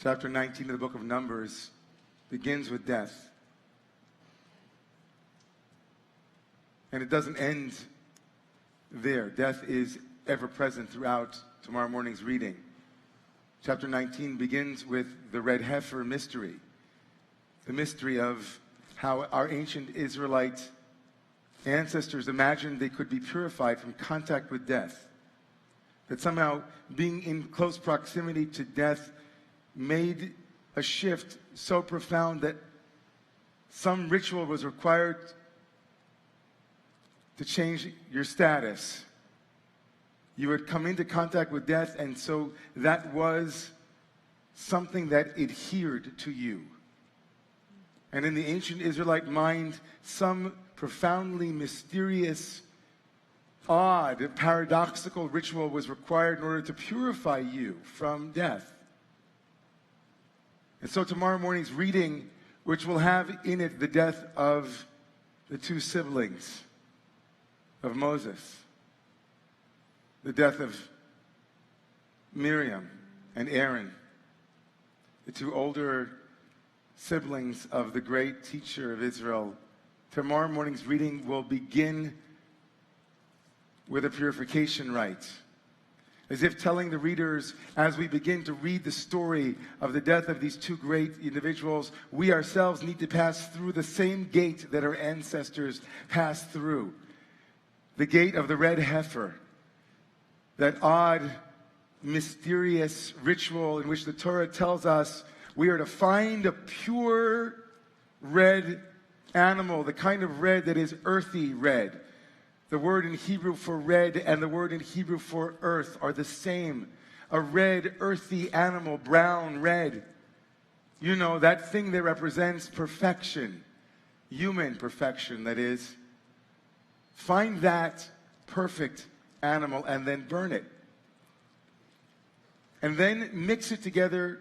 Chapter 19 of the book of Numbers begins with death. And it doesn't end there. Death is ever present throughout tomorrow morning's reading. Chapter 19 begins with the red heifer mystery. The mystery of how our ancient Israelite ancestors imagined they could be purified from contact with death. That somehow being in close proximity to death made a shift so profound that some ritual was required to change your status. You would come into contact with death, and so that was something that adhered to you. And in the ancient Israelite mind, some profoundly mysterious, odd, paradoxical ritual was required in order to purify you from death. And so tomorrow morning's reading, which will have in it the death of the two siblings of Moses, the death of Miriam and Aaron, the two older siblings of the great teacher of Israel. Tomorrow morning's reading will begin with a purification rite, as if telling the readers, as we begin to read the story of the death of these two great individuals, we ourselves need to pass through the same gate that our ancestors passed through. The gate of the red heifer, that odd, mysterious ritual in which the Torah tells us we are to find a pure red animal, the kind of red that is earthy red. The word in Hebrew for red and the word in Hebrew for earth are the same. A red, earthy animal, brown, red. You know, that thing that represents perfection, human perfection, that is. Find that perfect animal and then burn it. And then mix it together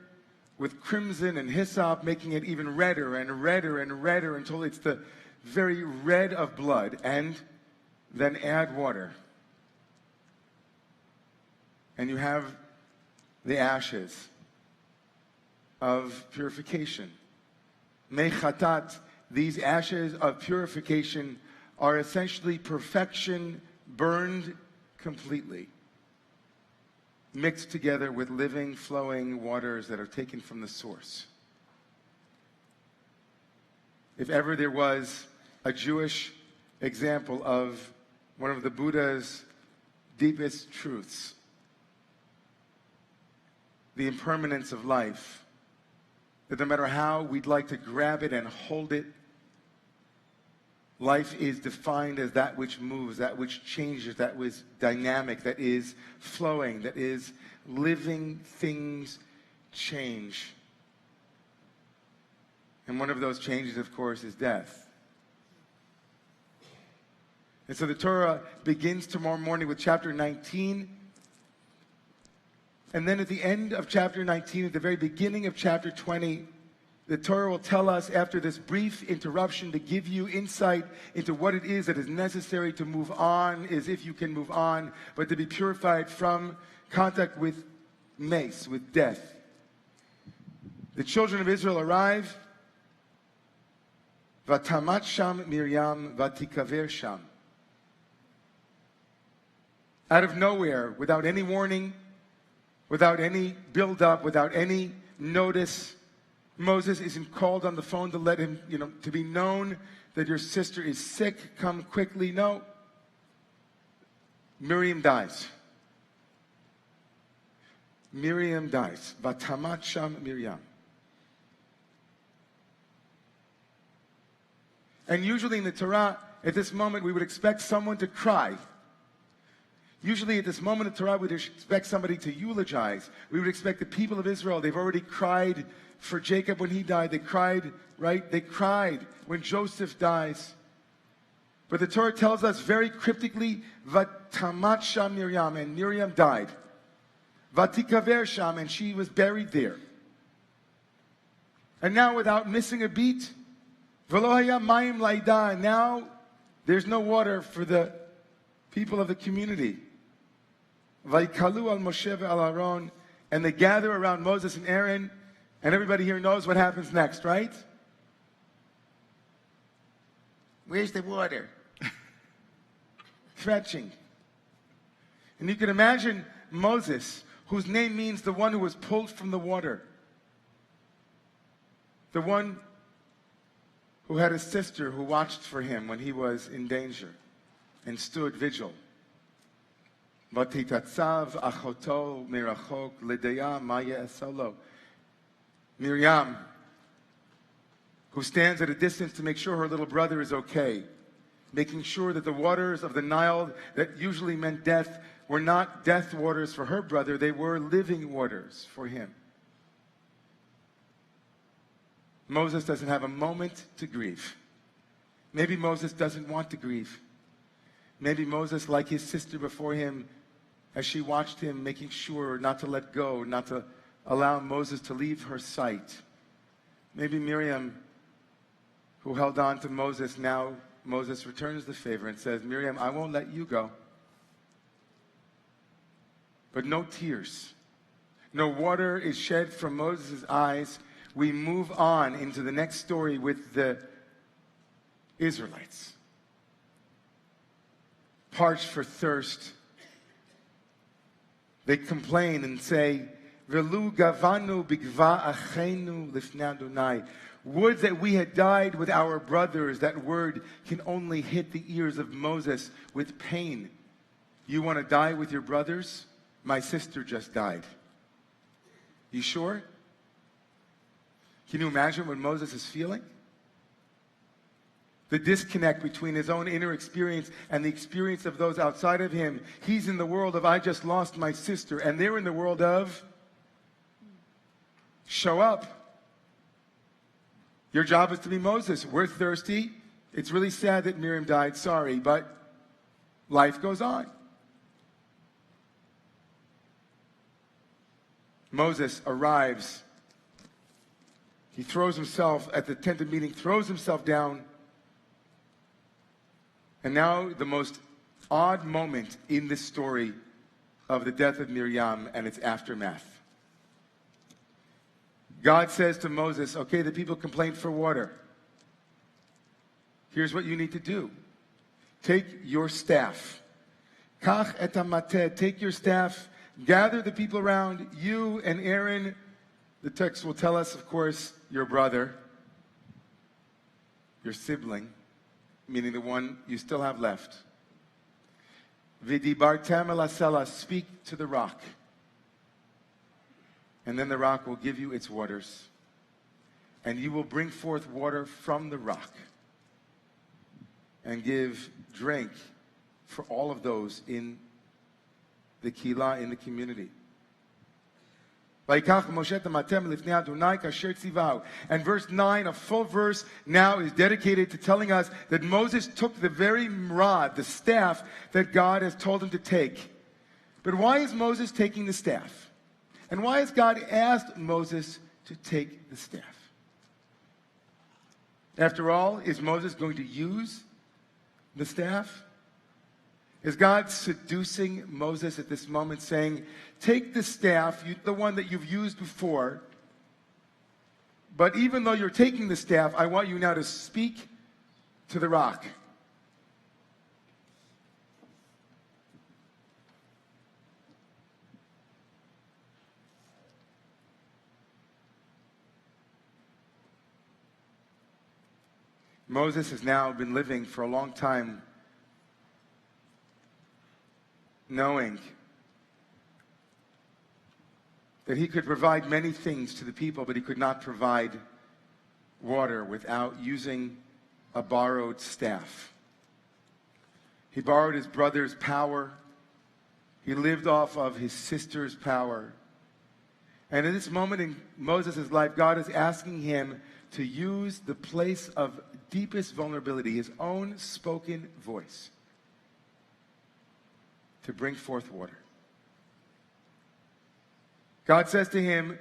with crimson and hyssop, making it even redder and redder and redder until it's the very red of blood. And then add water. And you have the ashes of purification. Mechatat, these ashes of purification are essentially perfection burned completely, mixed together with living, flowing waters that are taken from the source. If ever there was a Jewish example of one of the Buddha's deepest truths, the impermanence of life, that no matter how we'd like to grab it and hold it, life is defined as that which moves, that which changes, that was dynamic, that is flowing, that is living. Things change. And one of those changes, of course, is death. And so the Torah begins tomorrow morning with chapter 19. And then at the end of chapter 19, at the very beginning of chapter 20, the Torah will tell us, after this brief interruption, to give you insight into what it is that is necessary to move on, as if you can move on, but to be purified from contact with mace, with death. The children of Israel arrive. Vatamat sham Miriam, vatikaver sham. Out of nowhere, without any warning, without any build-up, without any notice, Moses isn't called on the phone to let him, to be known that your sister is sick, come quickly. No. Miriam dies. Miriam dies. Vatamat sham Miriam. And usually in the Torah, at this moment, we would expect someone to cry. Usually at this moment of Torah, we would expect somebody to eulogize. We would expect the people of Israel, they've already cried for Jacob when he died. They cried, right? They cried when Joseph dies. But the Torah tells us very cryptically, Vatamat sham Miriam, and Miriam died. Vatikaver sham, and she was buried there. And now, without missing a beat, V'lo haya mayim laida, and now there's no water for the people of the community. Vayikalu al Moshe ve'al Aaron, and they gather around Moses and Aaron, And everybody here knows what happens next, right? Where's the water? Fetching. And you can imagine Moses, whose name means the one who was pulled from the water. The one who had a sister who watched for him when he was in danger and stood vigil. Vatitatzav achoto mirachok ledaya maya esolo. Miriam, who stands at a distance to make sure her little brother is okay, making sure that the waters of the Nile that usually meant death were not death waters for her brother, they were living waters for him. Moses doesn't have a moment to grieve. Maybe Moses doesn't want to grieve. Maybe Moses, like his sister before him, as she watched him, making sure not to let go, not to allow Moses to leave her sight. Maybe Miriam, who held on to Moses, now Moses returns the favor and says, Miriam, I won't let you go. But no tears. No water is shed from Moses' eyes. We move on into the next story with the Israelites. Parched for thirst, they complain and say, Velu gavanu bigva achenu lifnei Adonai. Would that we had died with our brothers. That word can only hit the ears of Moses with pain. You want to die with your brothers? My sister just died. You sure? Can you imagine what Moses is feeling? The disconnect between his own inner experience and the experience of those outside of him. He's in the world of, I just lost my sister. And they're in the world of, show up. Your job is to be Moses. We're thirsty. It's really sad that Miriam died. Sorry, but life goes on. Moses arrives. He throws himself at the tent of meeting, throws himself down. And now the most odd moment in this story of the death of Miriam and its aftermath. God says to Moses, okay, the people complained for water. Here's what you need to do. Take your staff. Kach et hamateh, take your staff, gather the people around, you and Aaron. The text will tell us, of course, your brother, your sibling, meaning the one you still have left. V'dibartem el hasela, speak to the rock. And then the rock will give you its waters. And you will bring forth water from the rock. And give drink for all of those in the kehillah, in the community. And verse 9, a full verse now is dedicated to telling us that Moses took the very rod, the staff that God has told him to take. But why is Moses taking the staff? And why has God asked Moses to take the staff? After all, is Moses going to use the staff? Is God seducing Moses at this moment, saying, take the staff, the one that you've used before, but even though you're taking the staff, I want you now to speak to the rock. Moses has now been living for a long time knowing that he could provide many things to the people, but he could not provide water without using a borrowed staff. He borrowed his brother's power. He lived off of his sister's power. And in this moment in Moses' life, God is asking him to use the place of deepest vulnerability, his own spoken voice, to bring forth water. God says to him,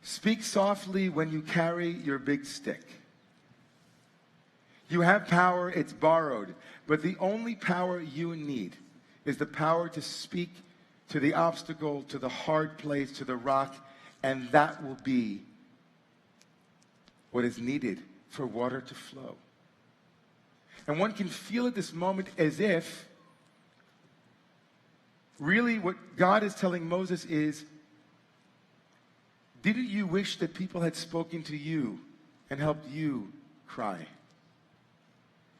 speak softly when you carry your big stick. You have power, it's borrowed, but the only power you need is the power to speak to the obstacle, to the hard place, to the rock, and that will be what is needed for water to flow. And one can feel at this moment as if really what God is telling Moses is, didn't you wish that people had spoken to you and helped you cry?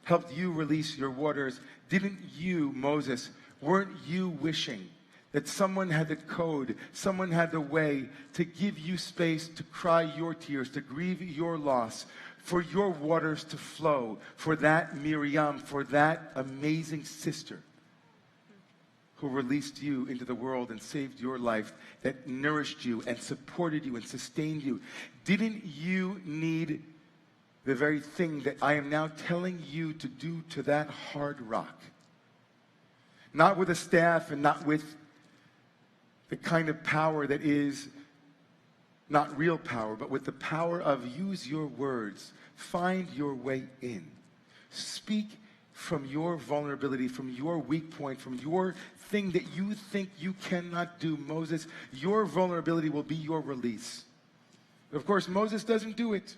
Helped you release your waters? Didn't you, Moses, weren't you wishing that someone had the code, someone had the way to give you space to cry your tears, to grieve your loss, for your waters to flow, for that Miriam, for that amazing sister who released you into the world and saved your life, that nourished you and supported you and sustained you? Didn't you need the very thing that I am now telling you to do to that hard rock? Not with a staff and not with the kind of power that is not real power, but with the power of use your words, find your way in. Speak from your vulnerability, from your weak point, from your thing that you think you cannot do. Moses, your vulnerability will be your release. But of course, Moses doesn't do it.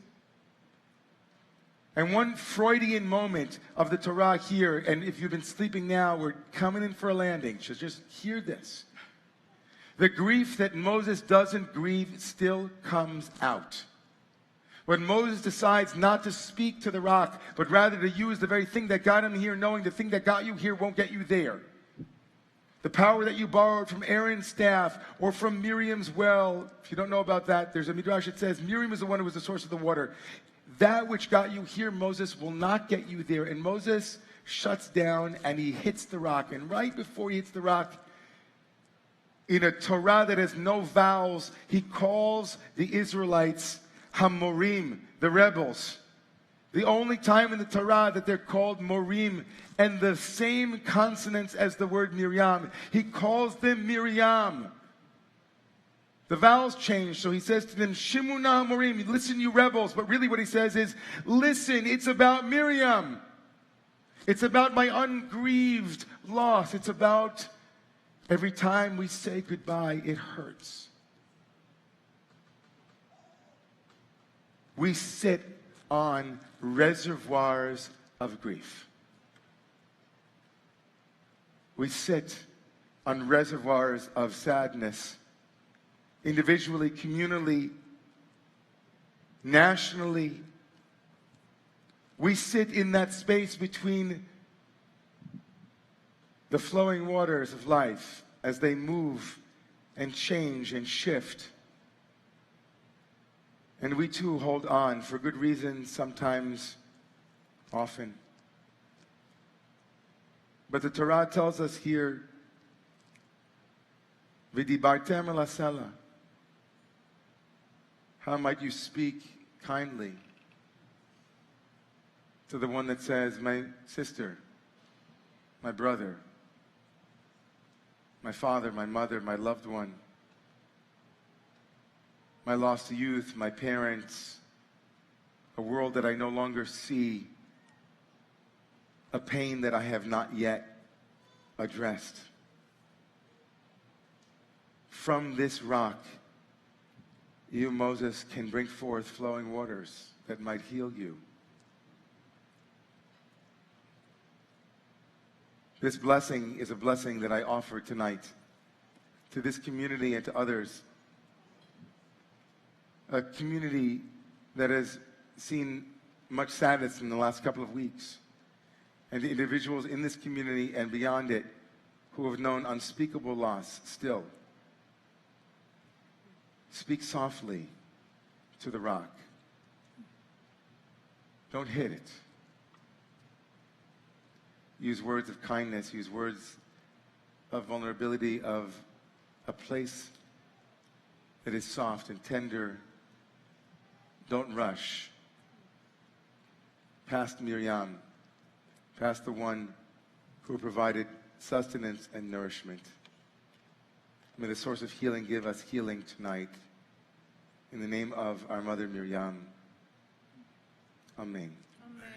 And one Freudian moment of the Torah here, and if you've been sleeping now, we're coming in for a landing, so just hear this. The grief that Moses doesn't grieve still comes out. When Moses decides not to speak to the rock, but rather to use the very thing that got him here, knowing the thing that got you here won't get you there. The power that you borrowed from Aaron's staff or from Miriam's well. If you don't know about that, there's a midrash that says Miriam is the one who was the source of the water. That which got you here, Moses, will not get you there. And Moses shuts down and he hits the rock. And right before he hits the rock, in a Torah that has no vowels, he calls the Israelites Hamorim, the rebels. The only time in the Torah that they're called Morim, and the same consonants as the word Miriam. He calls them Miriam. The vowels change, so he says to them, Shimuna Hamorim, listen you rebels. But really what he says is, listen, it's about Miriam. It's about my ungrieved loss. It's about every time we say goodbye, it hurts. We sit on reservoirs of grief. We sit on reservoirs of sadness, individually, communally, nationally. We sit in that space between the flowing waters of life as they move and change and shift. And we too hold on for good reasons, sometimes, often. But the Torah tells us here, V'dibartem el hasela. How might you speak kindly to the one that says, my sister, my brother, my father, my mother, my loved one, my lost youth, my parents, a world that I no longer see, a pain that I have not yet addressed. From this rock, you, Moses, can bring forth flowing waters that might heal you. This blessing is a blessing that I offer tonight to this community and to others. A community that has seen much sadness in the last couple of weeks. And the individuals in this community and beyond it who have known unspeakable loss still. Speak softly to the rock. Don't hit it. Use words of kindness, use words of vulnerability, of a place that is soft and tender. Don't rush past Miriam, past the one who provided sustenance and nourishment. May the source of healing give us healing tonight. In the name of our mother Miriam. Amen. Amen.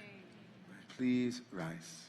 Please rise.